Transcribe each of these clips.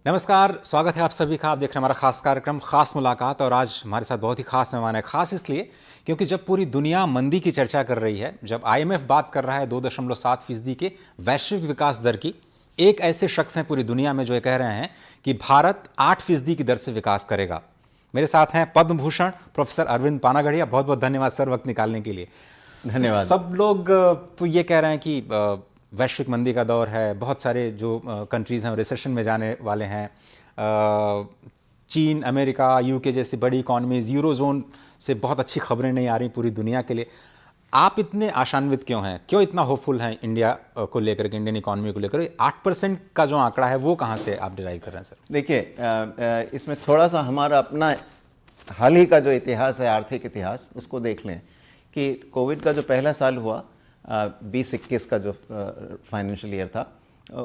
नमस्कार, स्वागत है आप सभी का। आप देख रहे हैं हमारा खास कार्यक्रम खास मुलाकात। और आज हमारे साथ बहुत ही खास मेहमान है। खास इसलिए क्योंकि जब पूरी दुनिया मंदी की चर्चा कर रही है, जब आईएमएफ बात कर रहा है 2.7% के वैश्विक विकास दर की, एक ऐसे शख्स हैं पूरी दुनिया में जो ये कह रहे हैं कि भारत 8% की दर से विकास करेगा। मेरे साथ हैं पद्म भूषण प्रोफेसर अरविंद पानागढ़िया। बहुत बहुत धन्यवाद सर वक्त निकालने के लिए। धन्यवाद। सब लोग तो ये कह रहे हैं कि वैश्विक मंदी का दौर है, बहुत सारे जो कंट्रीज़ हैं रिसेशन में जाने वाले हैं। चीन, अमेरिका, यूके जैसी बड़ी इकॉनमीज़, यूरोजोन से बहुत अच्छी खबरें नहीं आ रही पूरी दुनिया के लिए। आप इतने आशान्वित क्यों हैं, क्यों इतना होपफुल हैं इंडिया को लेकर के, इंडियन इकॉनमी को लेकर? 8% का जो आंकड़ा है वो कहाँ से आप डिराइव कर रहे हैं सर? देखिए, इसमें थोड़ा सा हमारा अपना हाल ही का जो इतिहास है, आर्थिक इतिहास, उसको देख लें कि कोविड का जो पहला साल हुआ 2021 का जो फाइनेंशियल ईयर था,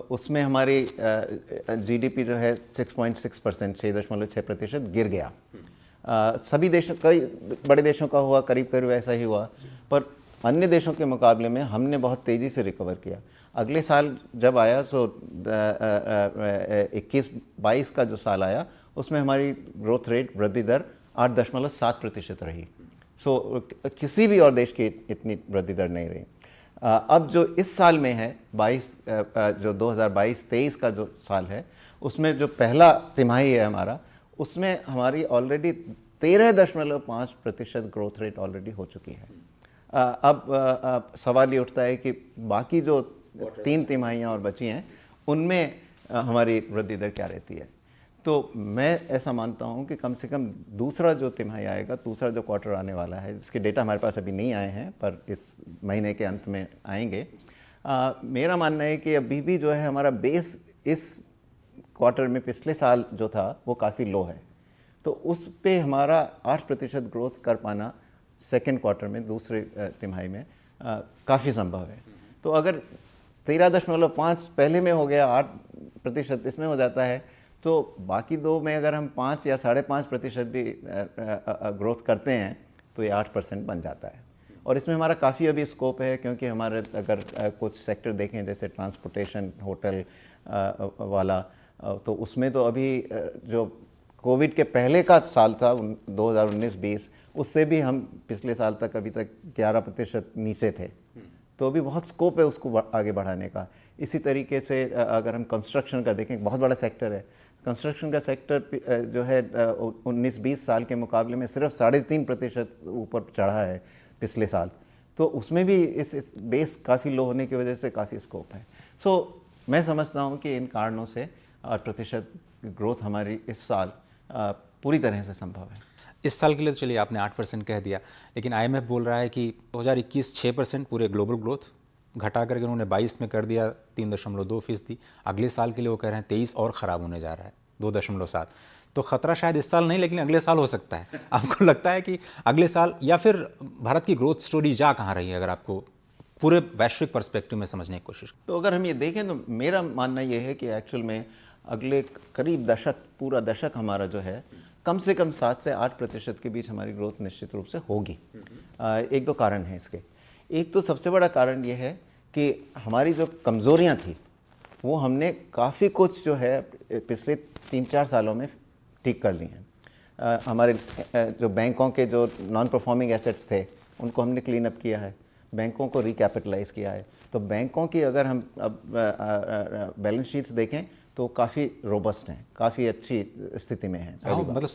उसमें हमारी जीडीपी जो है 6.6%, 6.6% गिर गया। सभी देशों, कई बड़े देशों का हुआ, करीब करीब ऐसा ही हुआ, पर अन्य देशों के मुकाबले में हमने बहुत तेज़ी से रिकवर किया। अगले साल जब आया सो 21-22 का जो साल आया, उसमें हमारी ग्रोथ रेट, वृद्धि दर 8.7% रही। किसी भी और देश की इतनी वृद्धि दर नहीं रही। अब जो इस साल में है 22, जो 2022-23 का जो साल है, उसमें जो पहला तिमाही है हमारा, उसमें हमारी ऑलरेडी 13.5% ग्रोथ रेट ऑलरेडी हो चुकी है। अब सवाल ये उठता है कि बाकी जो 3 तिमाहियाँ और बची हैं, उनमें हमारी वृद्धि दर क्या रहती है। तो मैं ऐसा मानता हूँ कि कम से कम दूसरा जो तिमाही आएगा, दूसरा जो क्वार्टर आने वाला है, जिसके डेटा हमारे पास अभी नहीं आए हैं पर इस महीने के अंत में आएंगे, मेरा मानना है कि अभी भी जो है हमारा बेस इस क्वार्टर में पिछले साल जो था वो काफ़ी लो है। तो उस पे हमारा 8% ग्रोथ कर पाना सेकेंड क्वार्टर में, दूसरे तिमाही में काफ़ी संभव है। तो अगर 13.5 पहले में हो गया, 8% इसमें हो जाता है, तो बाकी दो में अगर हम 5 या 5.5% भी ग्रोथ करते हैं तो ये 8% बन जाता है। और इसमें हमारा काफ़ी अभी स्कोप है, क्योंकि हमारे अगर कुछ सेक्टर देखें जैसे ट्रांसपोर्टेशन, होटल वाला, तो उसमें तो अभी जो कोविड के पहले का साल था 2019-20, उससे भी हम पिछले साल तक अभी तक 11% नीचे थे। तो अभी बहुत स्कोप है उसको आगे बढ़ाने का। इसी तरीके से अगर हम कंस्ट्रक्शन का देखें, बहुत बड़ा सेक्टर है। कंस्ट्रक्शन का सेक्टर जो है 19-20 साल के मुकाबले में सिर्फ 3.5% ऊपर चढ़ा है पिछले साल। तो उसमें भी इस बेस काफ़ी लो होने की वजह से काफ़ी स्कोप है। मैं समझता हूँ कि इन कारणों से 8% ग्रोथ हमारी इस साल पूरी तरह से संभव है। इस साल के लिए तो चलिए आपने 8% कह दिया, लेकिन आईएमएफ बोल रहा है कि 2021 6% पूरे ग्लोबल ग्रोथ, घटा करके उन्होंने 22 में कर दिया 3.2%। अगले साल के लिए वो कह रहे हैं 23 और ख़राब होने जा रहा है 2.7। तो खतरा शायद इस साल नहीं लेकिन अगले साल हो सकता है। आपको लगता है कि अगले साल, या फिर भारत की ग्रोथ स्टोरी जा कहाँ रही है, अगर आपको पूरे वैश्विक पर्सपेक्टिव में समझने की कोशिश? तो अगर हम ये देखें तो मेरा मानना ये है कि एक्चुअल में अगले करीब दशक, पूरा दशक हमारा जो है, कम से कम 7 से 8% के बीच हमारी ग्रोथ निश्चित रूप से होगी। एक दो कारण हैं इसके। एक तो सबसे बड़ा कारण ये है कि हमारी जो कमज़ोरियाँ थी वो हमने काफ़ी कुछ जो है पिछले 3-4 सालों में ठीक कर ली हैं। हमारे जो बैंकों के जो नॉन परफॉर्मिंग एसेट्स थे उनको हमने क्लीन अप किया है, बैंकों को रिकैपिटलाइज किया है। तो बैंकों की अगर हम अब बैलेंस शीट्स देखें तो काफ़ी रोबस्ट हैं, काफ़ी अच्छी स्थिति में हैं। मतलब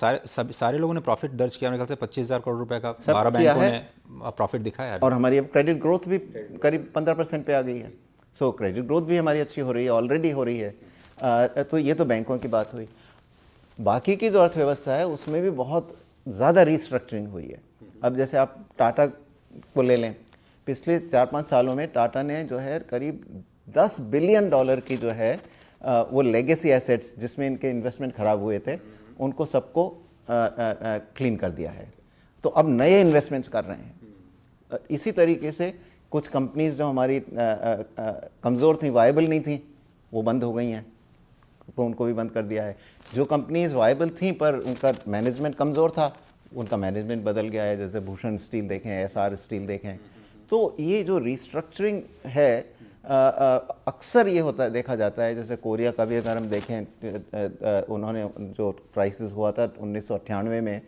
सारे लोगों ने प्रॉफिट दर्ज किया। मेरे ख्याल से 25,000 करोड़ रुपए का 12 किया बैंकों है ने प्रॉफिट दिखाया है। और हमारी अब क्रेडिट ग्रोथ भी करीब 15% पे आ गई है। क्रेडिट ग्रोथ भी हमारी अच्छी हो रही है, ऑलरेडी हो रही है। तो ये तो बैंकों की बात हुई। बाकी की जो अर्थव्यवस्था है उसमें भी बहुत ज़्यादा रीस्ट्रक्चरिंग हुई है। अब जैसे आप टाटा को ले लें, पिछले 4-5 सालों में टाटा ने जो है करीब $10 बिलियन की जो है वो लेगेसी एसेट्स जिसमें इनके इन्वेस्टमेंट खराब हुए थे, उनको सबको क्लीन कर दिया है। तो अब नए इन्वेस्टमेंट्स कर रहे हैं। इसी तरीके से कुछ कंपनीज जो हमारी कमज़ोर थी, वायबल नहीं थी, वो बंद हो गई हैं, तो उनको भी बंद कर दिया है। जो कंपनीज वायबल थी पर उनका मैनेजमेंट कमज़ोर था, उनका मैनेजमेंट बदल गया है। जैसे भूषण स्टील देखें, एसआर स्टील देखें। तो ये जो रिस्ट्रक्चरिंग है अक्सर ये होता है, देखा जाता है, जैसे कोरिया का भी अगर हम देखें, उन्होंने जो क्राइसिस हुआ था 1998 में,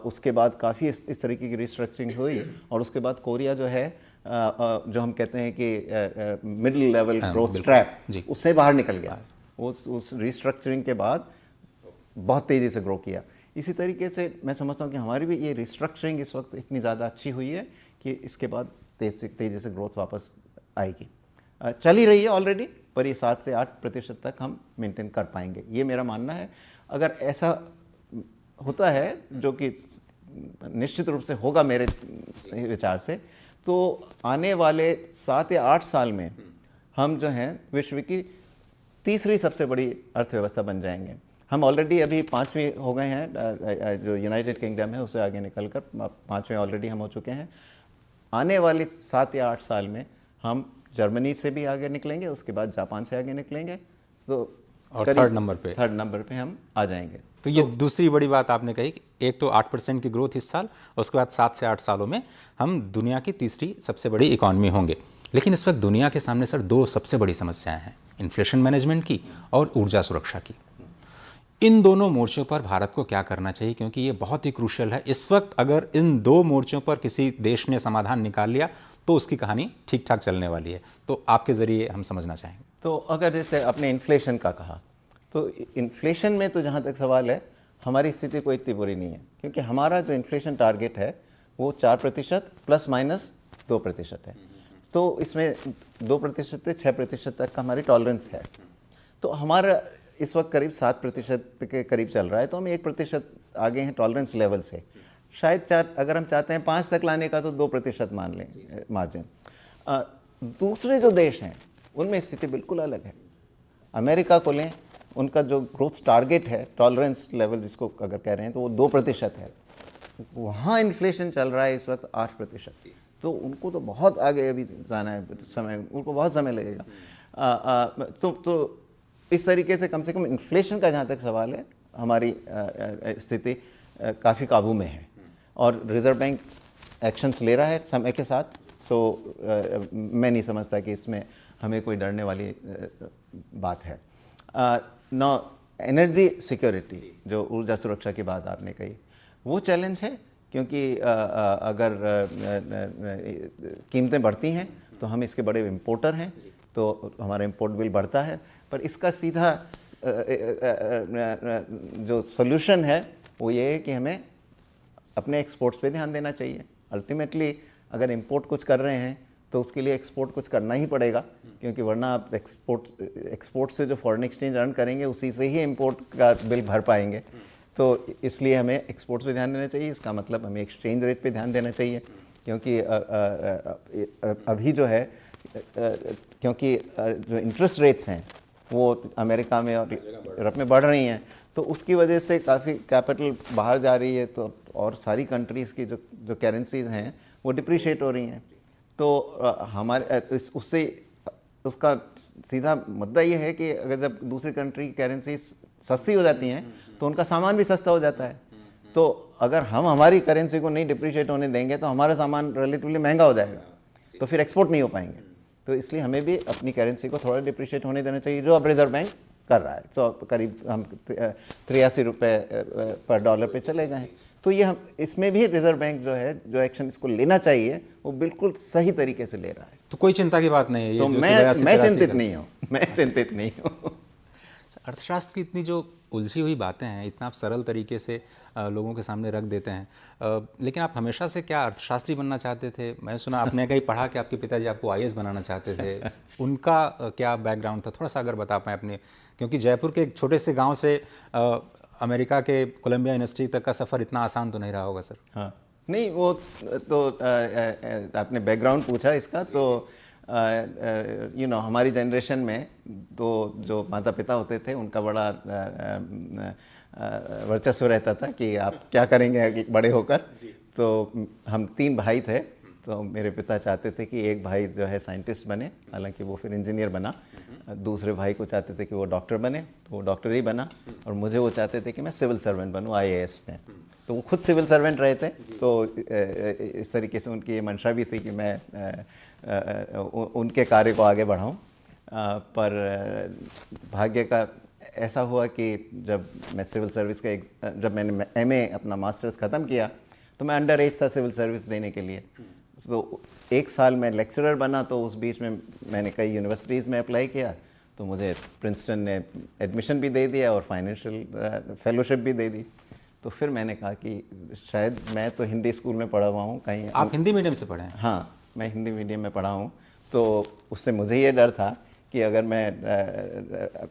उसके बाद काफ़ी इस तरीके की रिस्ट्रक्चरिंग हुई, और उसके बाद कोरिया जो है जो हम कहते हैं कि मिडिल लेवल ग्रोथ ट्रैप, उससे बाहर निकल गया। उस रिस्ट्रक्चरिंग के बाद बहुत तेज़ी से ग्रो किया। इसी तरीके से मैं समझता हूँ कि हमारी भी ये रिस्ट्रक्चरिंग इस वक्त इतनी ज़्यादा अच्छी हुई है कि इसके बाद तेज़ी से ग्रोथ वापस आएगी। चल ही रही है ऑलरेडी, पर ये 7 से 8% तक हम मेंटेन कर पाएंगे, ये मेरा मानना है। अगर ऐसा होता है, जो कि निश्चित रूप से होगा मेरे विचार से, तो आने वाले 7 या 8 साल में हम जो हैं विश्व की तीसरी सबसे बड़ी अर्थव्यवस्था बन जाएंगे। हम ऑलरेडी अभी 5वीं हो गए हैं, जो यूनाइटेड किंगडम है उससे आगे निकलकर 5वें ऑलरेडी हम हो चुके हैं। आने वाले 7 या 8 साल में हम जर्मनी से भी आगे निकलेंगे, उसके बाद जापान से आगे निकलेंगे, तो और थर्ड नंबर पे हम आ जाएंगे। तो ये दूसरी बड़ी बात आपने कही कि एक तो 8% की ग्रोथ इस साल, और उसके बाद 7 से 8 सालों में हम दुनिया की तीसरी सबसे बड़ी इकॉनमी होंगे। लेकिन इस वक्त दुनिया के सामने सर 2 सबसे बड़ी समस्याएं हैं, इन्फ्लेशन मैनेजमेंट की और ऊर्जा सुरक्षा की। इन दोनों मोर्चों पर भारत को क्या करना चाहिए, क्योंकि ये बहुत ही क्रूशियल है इस वक्त। अगर इन 2 मोर्चों पर किसी देश ने समाधान निकाल लिया तो उसकी कहानी ठीक ठाक चलने वाली है। तो आपके ज़रिए हम समझना चाहेंगे। तो अगर जैसे आपने इन्फ्लेशन का कहा, तो इन्फ्लेशन में तो जहाँ तक सवाल है, हमारी स्थिति कोई इतनी बुरी नहीं है, क्योंकि हमारा जो इन्फ्लेशन टारगेट है वो 4% ±2% है। तो इसमें 2% से 6% तक का हमारी टॉलरेंस है। तो हमारा इस वक्त करीब 7% के करीब चल रहा है, तो हम 1% आगे हैं टॉलरेंस लेवल से। शायद अगर हम चाहते हैं 5 तक लाने का, तो 2% मान लें मार्जिन। दूसरे जो देश हैं उनमें स्थिति बिल्कुल अलग है। अमेरिका को लें, उनका जो ग्रोथ टारगेट है, टॉलरेंस लेवल जिसको अगर कह रहे हैं, तो वो 2% है। वहाँ इन्फ्लेशन चल रहा है इस वक्त 8%। तो उनको तो बहुत आगे अभी जाना है, उनको बहुत समय लगेगा। तो इस तरीके से कम इन्फ्लेशन का जहाँ तक सवाल है, हमारी स्थिति काफ़ी काबू में है, और रिज़र्व बैंक एक्शंस ले रहा है समय के साथ। तो मैं नहीं समझता कि इसमें हमें कोई डरने वाली बात है। नौ एनर्जी सिक्योरिटी, जो ऊर्जा सुरक्षा की बात आपने कही, वो चैलेंज है, क्योंकि अगर कीमतें बढ़ती हैं तो हम इसके बड़े इम्पोर्टर हैं, तो हमारा इम्पोर्ट बिल बढ़ता है। पर इसका सीधा जो सॉल्यूशन है वो ये है कि हमें अपने एक्सपोर्ट्स पे ध्यान देना चाहिए। अल्टीमेटली अगर इंपोर्ट कुछ कर रहे हैं तो उसके लिए एक्सपोर्ट कुछ करना ही पड़ेगा, क्योंकि वरना आप एक्सपोर्ट से जो फॉरेन एक्सचेंज अर्न करेंगे उसी से ही इंपोर्ट का बिल भर पाएंगे। तो इसलिए हमें एक्सपोर्ट्स पे ध्यान देना चाहिए। इसका मतलब हमें एक्सचेंज रेट पे ध्यान देना चाहिए, क्योंकि अभी जो है, क्योंकि जो इंटरेस्ट रेट्स हैं वो अमेरिका में और यूरोप में बढ़ रही हैं, तो उसकी वजह से काफ़ी कैपिटल बाहर जा रही है, तो और सारी कंट्रीज़ की जो करेंसीज़ हैं वो डिप्रिशिएट हो रही हैं। तो हमारे उससे उसका सीधा मुद्दा ये है कि अगर जब दूसरी कंट्री की करेंसी सस्ती हो जाती हैं तो उनका सामान भी सस्ता हो जाता है। तो अगर हम हमारी करेंसी को नहीं डिप्रिशिएट होने देंगे तो हमारा सामान रिलेटिवली महंगा हो जाएगा, तो फिर एक्सपोर्ट नहीं हो पाएंगे। तो इसलिए हमें भी अपनी करेंसी को थोड़ा डिप्रिशिएट होने देना चाहिए, जो अब रिजर्व बैंक कर रहा है। तो करीब हम 83 रुपये पर डॉलर पे चले गए हैं। तो ये हम इसमें भी रिजर्व बैंक जो है, जो एक्शन इसको लेना चाहिए वो बिल्कुल सही तरीके से ले रहा है। तो कोई चिंता की बात नहीं है। तो मैं चिंतित नहीं हूँ। अर्थशास्त्र की इतनी जो उलझी हुई बातें हैं, इतना आप सरल तरीके से लोगों के सामने रख देते हैं, लेकिन आप हमेशा से क्या अर्थशास्त्री बनना चाहते थे? मैं सुना आपने कहीं पढ़ा कि आपके पिताजी आपको IAS बनाना चाहते थे। उनका क्या बैकग्राउंड था, थोड़ा सा अगर बता पाएँ अपने, क्योंकि जयपुर के एक छोटे से गांव से अमेरिका के कोलंबिया यूनिवर्सिटी तक का सफ़र इतना आसान तो नहीं रहा होगा सर। हाँ, नहीं, वो तो आपने बैकग्राउंड पूछा इसका, तो हमारी जनरेशन में तो जो माता पिता होते थे उनका बड़ा वर्चस्व रहता था कि आप क्या करेंगे बड़े होकर। तो हम 3 भाई थे, तो मेरे पिता चाहते थे कि एक भाई जो है साइंटिस्ट बने, हालांकि वो फिर इंजीनियर बना। दूसरे भाई को चाहते थे कि वो डॉक्टर बने, तो वो डॉक्टर ही बना। और मुझे वो चाहते थे कि मैं सिविल सर्वेंट बनूँ IAS में। तो वो खुद सिविल सर्वेंट रहे थे, तो इस तरीके से उनकी ये मंशा भी थी कि मैं उनके कार्य को आगे बढ़ाऊं। पर भाग्य का ऐसा हुआ कि जब मैं सिविल सर्विस का जब मैंने एमए अपना मास्टर्स ख़त्म किया तो मैं अंडर एज था सिविल सर्विस देने के लिए। तो एक साल में लेक्चरर बना, तो उस बीच में मैंने कई यूनिवर्सिटीज़ में अप्लाई किया, तो मुझे प्रिंसटन ने एडमिशन भी दे दिया और फाइनेंशियल फेलोशिप भी दे दी। तो फिर मैंने कहा कि शायद मैं तो हिंदी स्कूल में पढ़ा हुआ हूँ कहीं। आप हिंदी मीडियम से पढ़े हैं? हाँ, मैं हिंदी मीडियम में पढ़ा हूँ, तो उससे मुझे ये डर था कि अगर मैं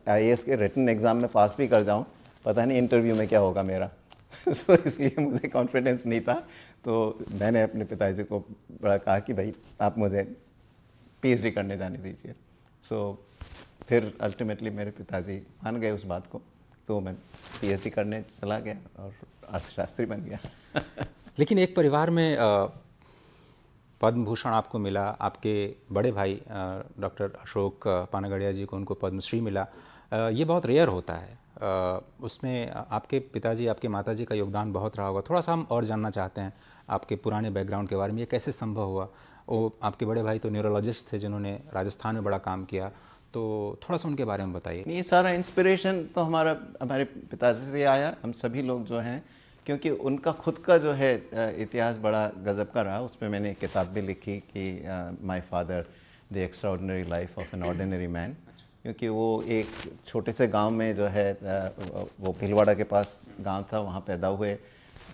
आईएएस के रिटन एग्ज़ाम में पास भी कर जाऊँ, पता नहीं इंटरव्यू में क्या होगा मेरा। सो इसलिए मुझे कॉन्फिडेंस नहीं था। तो मैंने अपने पिताजी को बड़ा कहा कि भाई आप मुझे पीएचडी करने जाने दीजिए। सो फिर अल्टीमेटली मेरे पिताजी मान गए उस बात को, तो मैं पीएचडी करने चला गया और अर्थशास्त्री बन गया। लेकिन एक परिवार में पद्म भूषण आपको मिला, आपके बड़े भाई डॉक्टर अशोक पानागड़िया जी को उनको पद्मश्री मिला, ये बहुत रेयर होता है। उसमें आपके पिताजी आपके माताजी का योगदान बहुत रहा होगा। थोड़ा सा हम और जानना चाहते हैं आपके पुराने बैकग्राउंड के बारे में, ये कैसे संभव हुआ? वो आपके बड़े भाई तो न्यूरोलॉजिस्ट थे जिन्होंने राजस्थान में बड़ा काम किया, तो थोड़ा सा उनके बारे में बताइए। ये सारा इंस्पिरेशन तो हमारे पिताजी से आया, हम सभी लोग जो हैं, क्योंकि उनका खुद का जो है इतिहास बड़ा गज़ब का रहा। उस पर मैंने एक किताब भी लिखी कि my father the extraordinary life of an ordinary man, क्योंकि वो एक छोटे से गांव में जो है वो भीलवाड़ा के पास गांव था, वहाँ पैदा हुए।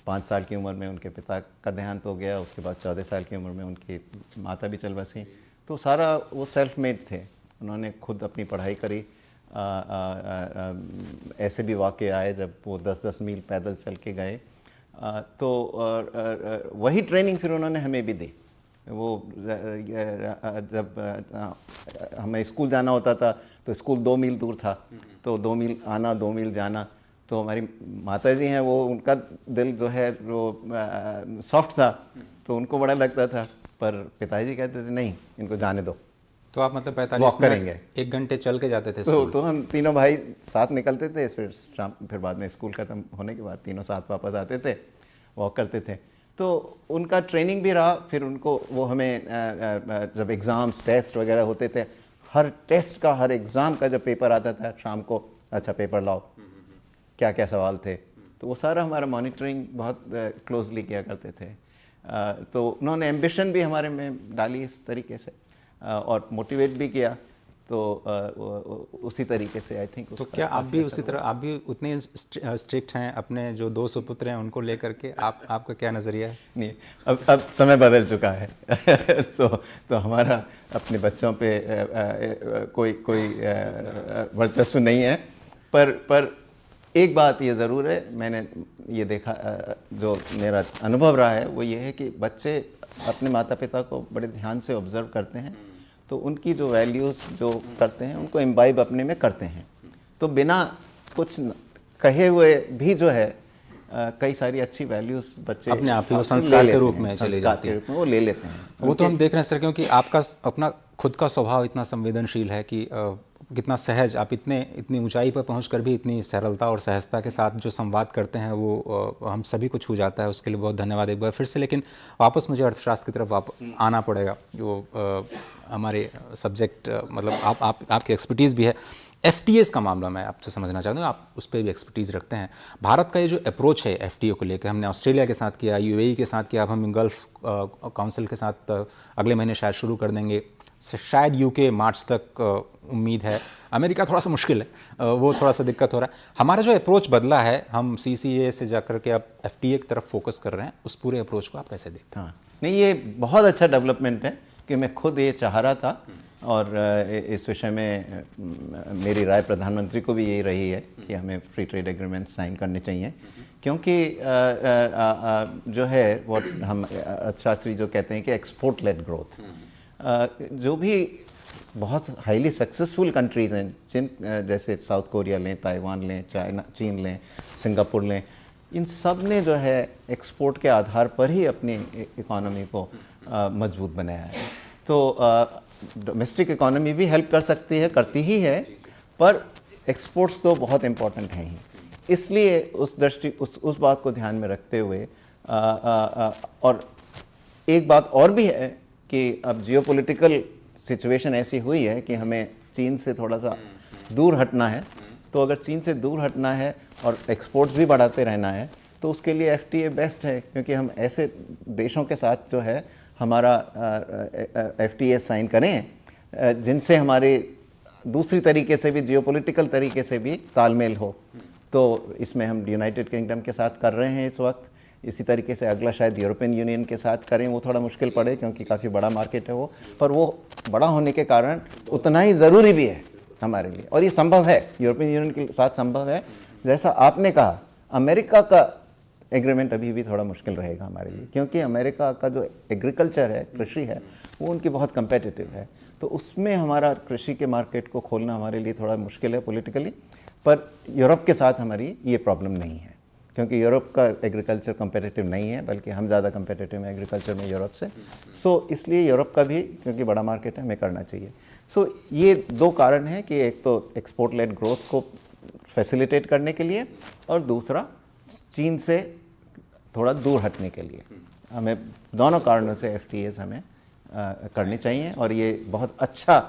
5 साल की उम्र में उनके पिता का देहांत हो गया, उसके बाद 14 साल की उम्र में उनकी माता भी चल बसी। तो सारा वो सेल्फ मेड थे, उन्होंने खुद अपनी पढ़ाई करी। ऐसे भी वाक़े आए जब वो 10-10 मील पैदल चल के गए। तो वही ट्रेनिंग फिर उन्होंने हमें भी दी। वो जब हमें स्कूल जाना होता था तो स्कूल 2 मील दूर था, तो 2 मील आना 2 मील जाना। तो हमारी माता जी हैं, वो उनका दिल जो है वो सॉफ्ट था, तो उनको बड़ा लगता था, पर पिताजी कहते थे नहीं, इनको जाने दो। तो आप मतलब 45 मिनट 1 घंटे चल के जाते थे स्कूल? तो हम तीनों भाई साथ निकलते थे, फिर बाद में स्कूल ख़त्म होने के बाद तीनों साथ वापस आते थे, वॉक करते थे। तो उनका ट्रेनिंग भी रहा। फिर उनको वो हमें जब एग्ज़ाम्स टेस्ट वगैरह होते थे, हर टेस्ट का हर एग्ज़ाम का जब पेपर आता था शाम को, अच्छा पेपर लाओ, क्या क्या सवाल थे, तो वो सारा हमारा मॉनिटरिंग बहुत क्लोजली किया करते थे। तो उन्होंने एम्बिशन भी हमारे में डाली इस तरीके से, और मोटिवेट भी किया। तो उसी तरीके से आई थिंक। तो क्या आप भी उसी तरह, आप भी उतने स्ट्रिक्ट हैं अपने जो 2 सुपुत्र हैं उनको लेकर के? आपका क्या नज़रिया है? नहीं, अब समय बदल चुका है। तो हमारा अपने बच्चों पे कोई वर्चस्व नहीं है। पर एक बात ये ज़रूर है, मैंने ये देखा, जो मेरा अनुभव रहा है वो ये है कि बच्चे अपने माता पिता को बड़े ध्यान से ऑब्ज़र्व करते हैं, तो उनकी जो वैल्यूज़ जो करते हैं उनको इम्बाइब अपने में करते हैं। तो बिना कुछ कहे हुए भी जो है कई सारी अच्छी वैल्यूज़ बच्चे अपने आप ही वो संस्कार के रूप में चली जाती है, वो ले लेते हैं। वो तो हम देख रहे हैं सर, क्योंकि आपका अपना खुद का स्वभाव इतना संवेदनशील है कि कितना सहज, आप इतनी ऊंचाई पर पहुंचकर भी इतनी सरलता और सहजता के साथ जो संवाद करते हैं वो हम सभी को छू जाता है। उसके लिए बहुत धन्यवाद एक बार फिर से। लेकिन वापस मुझे अर्थशास्त्र की तरफ आना पड़ेगा, जो हमारे सब्जेक्ट मतलब आपकी एक्सपर्टीज़ भी है। एफटीएस का मामला मैं आपसे समझना चाहता हूँ, आप उस पर भी एक्सपर्टीज़ रखते हैं। भारत का ये जो अप्रोच है एफटीए को लेकर, हमने ऑस्ट्रेलिया के साथ किया, यूएई के साथ किया, अब हम गल्फ काउंसिल के साथ अगले महीने शायद शुरू कर देंगे, शायद यूके मार्च तक उम्मीद है, अमेरिका थोड़ा सा मुश्किल है, वो थोड़ा सा दिक्कत हो रहा है। हमारा जो अप्रोच बदला है, हम सीसीए से जाकर के अब एफटीए की तरफ फोकस कर रहे हैं, उस पूरे अप्रोच को आप कैसे देखते हैं? हाँ, नहीं, ये बहुत अच्छा डेवलपमेंट है कि मैं खुद ये चाह रहा था, और इस विषय में मेरी राय प्रधानमंत्री को भी यही रही है कि हमें फ्री ट्रेड एग्रीमेंट साइन करने चाहिए, क्योंकि जो है वो हम अर्थशास्त्री जो कहते हैं कि एक्सपोर्ट लेड ग्रोथ, जो भी बहुत हाईली सक्सेसफुल कंट्रीज़ हैं, जिन जैसे साउथ कोरिया लें, ताइवान लें, चाइना, चीन लें, सिंगापुर लें, इन सब ने जो है एक्सपोर्ट के आधार पर ही अपनी इकोनॉमी को मजबूत बनाया है। तो डोमेस्टिक इकोनॉमी भी हेल्प कर सकती है, करती ही है, पर एक्सपोर्ट्स तो बहुत इम्पोर्टेंट हैं ही। इसलिए उस बात को ध्यान में रखते हुए और एक बात और भी है कि अब जियोपॉलिटिकल सिचुएशन ऐसी हुई है कि हमें चीन से थोड़ा सा दूर हटना है। तो अगर चीन से दूर हटना है और एक्सपोर्ट्स भी बढ़ाते रहना है तो उसके लिए FTA बेस्ट है, क्योंकि हम ऐसे देशों के साथ जो है हमारा FTA साइन करें जिनसे हमारे दूसरी तरीके से भी, जियोपॉलिटिकल तरीके से भी तालमेल हो। तो इसमें हम यूनाइटेड किंगडम के साथ कर रहे हैं इस वक्त। इसी तरीके से अगला शायद यूरोपियन यूनियन के साथ करें, वो थोड़ा मुश्किल पड़े क्योंकि काफ़ी बड़ा मार्केट है वो, पर वो बड़ा होने के कारण उतना ही ज़रूरी भी है हमारे लिए, और ये संभव है, यूरोपियन यूनियन के साथ संभव है। जैसा आपने कहा, अमेरिका का एग्रीमेंट अभी भी थोड़ा मुश्किल रहेगा हमारे लिए, क्योंकि अमेरिका का जो एग्रीकल्चर है, कृषि है, वो उनकी बहुत कम्पेटिटिव है। तो उसमें हमारा कृषि के मार्केट को खोलना हमारे लिए थोड़ा मुश्किल है पॉलिटिकली। पर यूरोप के साथ हमारी ये प्रॉब्लम नहीं है, क्योंकि यूरोप का एग्रीकल्चर कम्पेटिटिव नहीं है, बल्कि हम ज़्यादा कम्पेटिटिव हैं एग्रीकल्चर में यूरोप से। सो इसलिए यूरोप का भी, क्योंकि बड़ा मार्केट है, हमें करना चाहिए। सो ये दो कारण हैं कि एक तो एक्सपोर्ट लेड ग्रोथ को फैसिलिटेट करने के लिए, और दूसरा चीन से थोड़ा दूर हटने के लिए। हमें दोनों कारणों से FTAs हमें करनी चाहिए, और ये बहुत अच्छा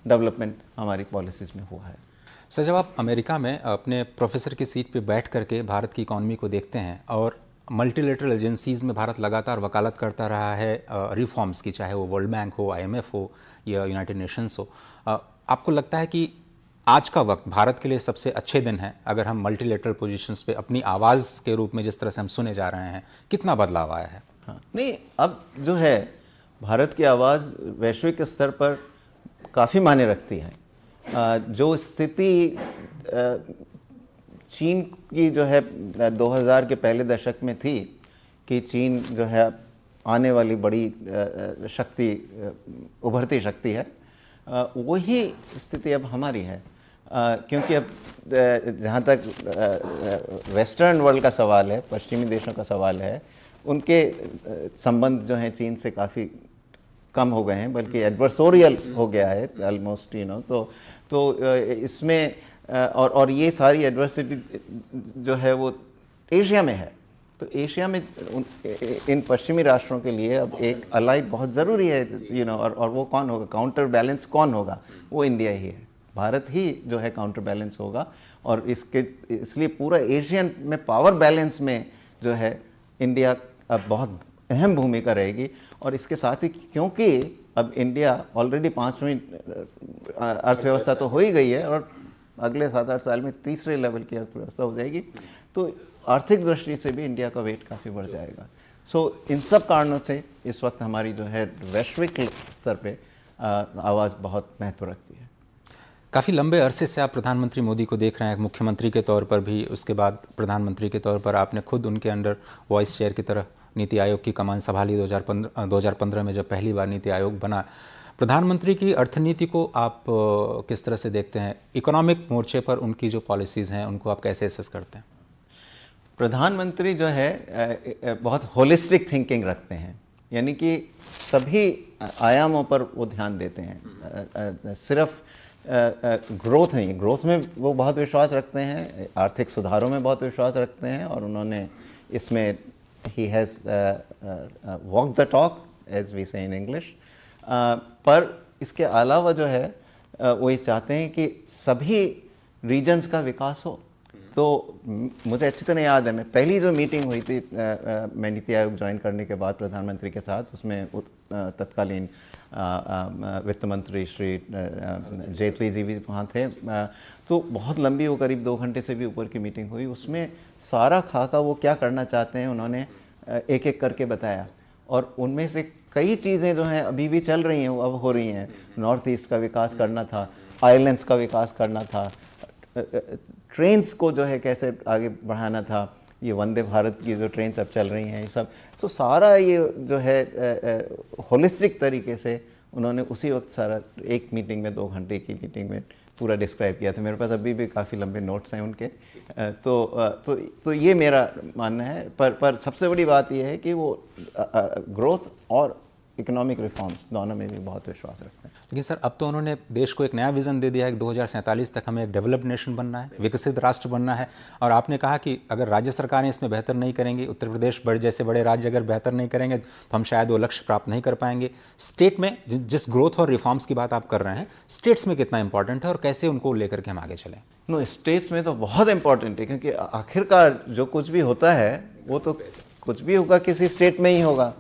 डेवलपमेंट हमारी पॉलिसीज़ में हुआ है। सर, जब आप अमेरिका में अपने प्रोफेसर की सीट पे बैठ करके भारत की इकॉनमी को देखते हैं और मल्टीलेटरल एजेंसीज़ में भारत लगातार वकालत करता रहा है रिफॉर्म्स की, चाहे वो वर्ल्ड बैंक हो, IMF हो या यूनाइटेड नेशंस हो, आपको लगता है कि आज का वक्त भारत के लिए सबसे अच्छे दिन है अगर हम मल्टीलेटरल पोजीशंस पे अपनी आवाज़ के रूप में जिस तरह से हम सुने जा रहे हैं? कितना बदलाव आया है? हाँ, नहीं, अब जो है भारत की आवाज़ वैश्विक स्तर पर काफ़ी मायने रखती है। जो स्थिति चीन की जो है 2000 के पहले दशक में थी कि चीन जो है आने वाली बड़ी शक्ति, उभरती शक्ति है, वही स्थिति अब हमारी है। क्योंकि अब जहाँ तक वेस्टर्न वर्ल्ड का सवाल है, पश्चिमी देशों का सवाल है, उनके संबंध जो हैं चीन से काफ़ी कम हो गए हैं, बल्कि एडवर्सोरियल हो गया है ऑलमोस्ट, तो इसमें और ये सारी एडवर्सिटी जो है वो एशिया में है। तो एशिया में इन पश्चिमी राष्ट्रों के लिए अब एक अलाइड बहुत ज़रूरी है, और वो कौन होगा, काउंटर बैलेंस कौन होगा? वो इंडिया ही है, भारत ही जो है काउंटर बैलेंस होगा। और इसलिए पूरा एशियन में पावर बैलेंस में जो है इंडिया अब बहुत अहम भूमिका रहेगी। और इसके साथ ही, क्योंकि अब इंडिया ऑलरेडी 5वीं अर्थव्यवस्था तो हो ही गई है, और अगले 7-8 साल में तीसरे लेवल की अर्थव्यवस्था हो जाएगी, तो आर्थिक दृष्टि से भी इंडिया का वेट काफ़ी बढ़ जाएगा। सो इन सब कारणों से इस वक्त हमारी जो है वैश्विक स्तर पे आवाज़ बहुत महत्व रखती है। काफ़ी लंबे अरसे से आप प्रधानमंत्री मोदी को देख रहे हैं, मुख्यमंत्री के तौर पर भी, उसके बाद प्रधानमंत्री के तौर पर आपने खुद उनके अंडर वाइस चेयर की तरह नीति आयोग की कमान संभाली 2015 में जब पहली बार नीति आयोग बना। प्रधानमंत्री की अर्थनीति को आप किस तरह से देखते हैं? इकोनॉमिक मोर्चे पर उनकी जो पॉलिसीज़ हैं उनको आप कैसे असेस करते हैं? प्रधानमंत्री जो है बहुत होलिस्टिक थिंकिंग रखते हैं, यानी कि सभी आयामों पर वो ध्यान देते हैं, सिर्फ ग्रोथ नहीं, ग्रोथ में वो बहुत विश्वास रखते हैं, आर्थिक सुधारों में बहुत विश्वास रखते हैं, और उन्होंने इसमें ही has walk the talk as we say in English. पर इसके अलावा जो है वो ये चाहते हैं कि सभी रीजन्स का विकास हो। तो मुझे अच्छी तरह याद है, मैं पहली जो मीटिंग हुई थी मैं नीति आयोग ज्वाइन करने के बाद प्रधानमंत्री के साथ, उसमें तत्कालीन वित्त मंत्री श्री जेटली जी भी वहाँ थे। तो बहुत लंबी, वो करीब 2 घंटे से भी ऊपर की मीटिंग हुई। उसमें सारा खाका वो क्या करना चाहते हैं उन्होंने एक एक करके बताया, और उनमें से कई चीज़ें जो हैं अभी भी चल रही हैं, वो अब हो रही हैं। नॉर्थ ईस्ट का विकास करना था, आइलैंड्स का विकास करना था, ट्रेन्स को जो है कैसे आगे बढ़ाना था, ये वंदे भारत की जो ट्रेन्स अब चल रही हैं, ये सब। तो सारा ये जो है होलिस्टिक तरीके से उन्होंने उसी वक्त सारा एक मीटिंग में, 2 घंटे की मीटिंग में पूरा डिस्क्राइब किया था। मेरे पास अभी भी काफ़ी लंबे नोट्स हैं उनके। तो ये मेरा मानना है। पर सबसे बड़ी बात ये है कि वो ग्रोथ और इकोनॉमिक रिफॉर्म्स दोनों में भी बहुत विश्वास रखते हैं। लेकिन सर अब तो उन्होंने देश को एक नया विज़न दे दिया है कि 2047 तक हमें एक डेवलप्ड नेशन बनना है, विकसित राष्ट्र बनना है। और आपने कहा कि अगर राज्य सरकारें इसमें बेहतर नहीं करेंगी, उत्तर प्रदेश जैसे बड़े राज्य अगर बेहतर नहीं करेंगे तो हम शायद वो लक्ष्य प्राप्त नहीं कर पाएंगे। स्टेट में जिस ग्रोथ और रिफॉर्म्स की बात आप कर रहे हैं, स्टेट्स में कितना इंपॉर्टेंट है और कैसे उनको लेकर के हम आगे चलें? नो, स्टेट्स में तो बहुत इंपॉर्टेंट है, क्योंकि आखिरकार जो कुछ भी होता है वो तो कुछ भी होगा किसी स्टेट में ही होगा,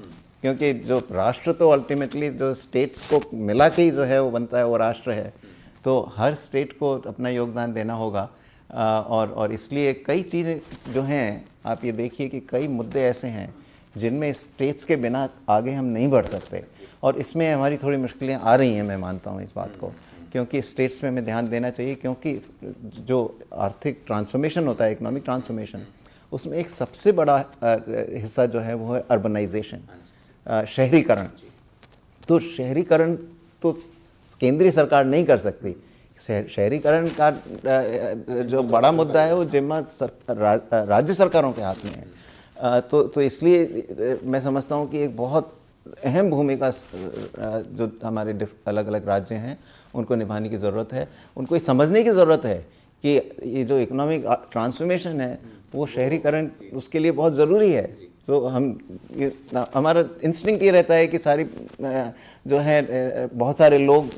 क्योंकि जो राष्ट्र तो अल्टीमेटली जो स्टेट्स को मिला के ही जो है वो बनता है, वो राष्ट्र है। तो हर स्टेट को अपना योगदान देना होगा। और इसलिए कई चीज़ें जो हैं, आप ये देखिए कि कई मुद्दे ऐसे हैं जिनमें स्टेट्स के बिना आगे हम नहीं बढ़ सकते, और इसमें हमारी थोड़ी मुश्किलें आ रही हैं, मैं मानता हूँ इस बात को, क्योंकि स्टेट्स में हमें ध्यान देना चाहिए, क्योंकि जो आर्थिक ट्रांसफॉर्मेशन होता है, इकोनॉमिक ट्रांसफॉर्मेशन, उसमें एक सबसे बड़ा हिस्सा जो है वो है अर्बनाइजेशन, शहरीकरण। तो शहरीकरण तो केंद्रीय सरकार नहीं कर सकती। शहरीकरण का जो बड़ा मुद्दा है वो जिम्मा राज्य सरकारों के हाथ में है। तो इसलिए मैं समझता हूँ कि एक बहुत अहम भूमिका जो हमारे अलग अलग राज्य हैं उनको निभाने की ज़रूरत है। उनको ये समझने की ज़रूरत है कि ये जो इकोनॉमिक ट्रांसफॉर्मेशन है वो शहरीकरण उसके लिए बहुत ज़रूरी है। तो हमारा इंस्टिंक्ट ये रहता है कि सारी जो है बहुत सारे लोग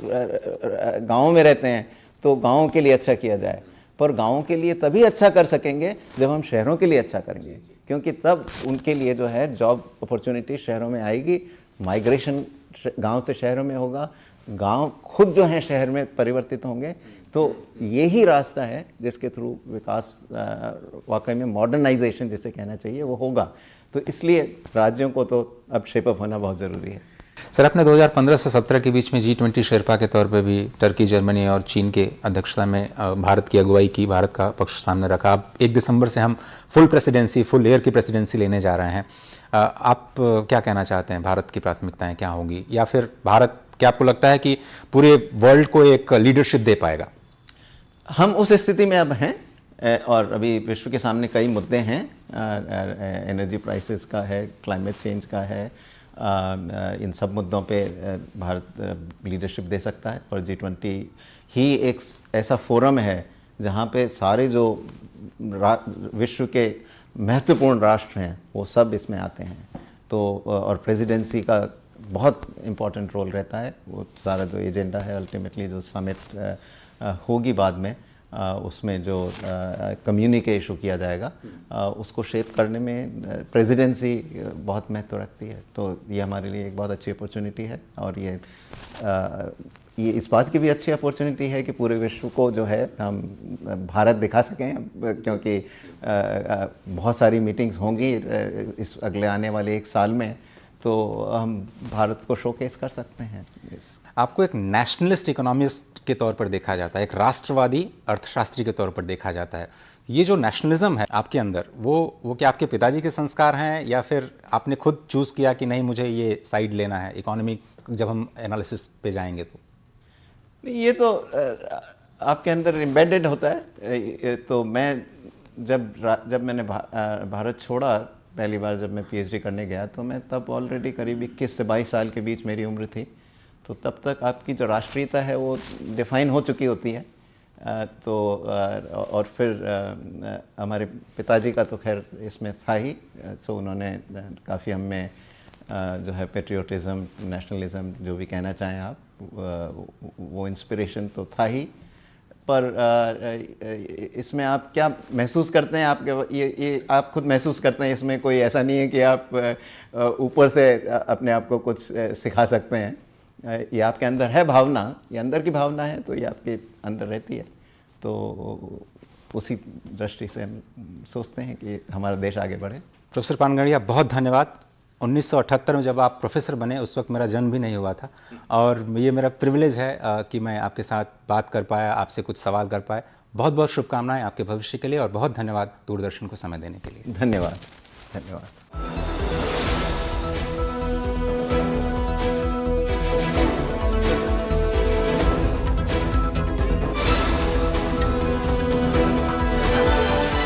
गाँव में रहते हैं, तो गाँव के लिए अच्छा किया जाए, पर गाँव के लिए तभी अच्छा कर सकेंगे जब हम शहरों के लिए अच्छा करेंगे, क्योंकि तब उनके लिए जो है जॉब अपॉर्चुनिटी शहरों में आएगी, माइग्रेशन गांव से शहरों में होगा, गांव खुद जो है शहर में परिवर्तित होंगे। तो यही रास्ता है जिसके थ्रू विकास वाकई में मॉडर्नाइजेशन जिसे कहना चाहिए वो होगा। तो इसलिए राज्यों को तो अब शेप अप होना बहुत ज़रूरी है। सर, अपने 2015 से 17 के बीच में G20 शेरपा के तौर पे भी टर्की, जर्मनी और चीन के अध्यक्षता में भारत की अगुवाई की, भारत का पक्ष सामने रखा। अब 1 दिसंबर से हम फुल एयर की प्रेसिडेंसी लेने जा रहे हैं। आप क्या कहना चाहते हैं, भारत की प्राथमिकताएं क्या होंगी, या फिर भारत, क्या आपको लगता है कि पूरे वर्ल्ड को एक लीडरशिप दे पाएगा? हम उस स्थिति में अब हैं, और अभी विश्व के सामने कई मुद्दे हैं, एनर्जी प्राइसेस का है, क्लाइमेट चेंज का है, इन सब मुद्दों पे भारत लीडरशिप दे सकता है। और G20 ही एक ऐसा फोरम है जहाँ पे सारे जो विश्व के महत्वपूर्ण राष्ट्र हैं वो सब इसमें आते हैं। तो और प्रेसिडेंसी का बहुत इम्पोर्टेंट रोल रहता है। वो सारा जो एजेंडा है, अल्टीमेटली जो समिट होगी बाद में, उसमें जो कम्युनिके इशू किया जाएगा, उसको शेप करने में प्रेसिडेंसी बहुत महत्व रखती है। तो ये हमारे लिए एक बहुत अच्छी अपॉर्चुनिटी है, और ये इस बात की भी अच्छी अपॉर्चुनिटी है कि पूरे विश्व को जो है हम भारत दिखा सकें, क्योंकि बहुत सारी मीटिंग्स होंगी इस अगले आने वाले 1 साल में, तो हम भारत को शोकेस कर सकते हैं। आपको एक नेशनलिस्ट इकोनॉमिस्ट के तौर पर देखा जाता है, एक राष्ट्रवादी अर्थशास्त्री के तौर पर देखा जाता है। ये जो नेशनलिज्म है आपके अंदर, वो क्या आपके पिताजी के संस्कार हैं, या फिर आपने खुद चूज़ किया कि नहीं मुझे ये साइड लेना है इकोनॉमी, जब हम एनालिसिस पे जाएंगे तो? ये तो आपके अंदर एम्बेडेड होता है। तो मैं जब मैंने भारत छोड़ा पहली बार, जब मैं PhD करने गया, तो मैं तब ऑलरेडी करीब 21 से 22 साल के बीच मेरी उम्र थी। तो तब तक आपकी जो राष्ट्रीयता है वो डिफ़ाइन हो चुकी होती है। तो और फिर हमारे पिताजी का तो खैर इसमें था ही, सो उन्होंने काफ़ी हम में जो है पेट्रियोटिज़म, नेशनलिज़म, जो भी कहना चाहें आप, वो इंस्पिरेशन तो था ही। पर इसमें आप क्या महसूस करते हैं, आपके ये आप खुद महसूस करते हैं, इसमें कोई ऐसा नहीं है कि आप ऊपर से अपने आप को कुछ सिखा सकते हैं। ये आपके अंदर है भावना, ये अंदर की भावना है, तो ये आपके अंदर रहती है। तो उसी दृष्टि से हम सोचते हैं कि हमारा देश आगे बढ़े। प्रोफेसर पानगड़िया, बहुत धन्यवाद। 1978 में जब आप प्रोफेसर बने, उस वक्त मेरा जन्म भी नहीं हुआ था, और ये मेरा प्रिविलेज है कि मैं आपके साथ बात कर पाया, आपसे कुछ सवाल कर पाया। बहुत बहुत शुभकामनाएं आपके भविष्य के लिए, और बहुत धन्यवाद दूरदर्शन को समय देने के लिए। धन्यवाद।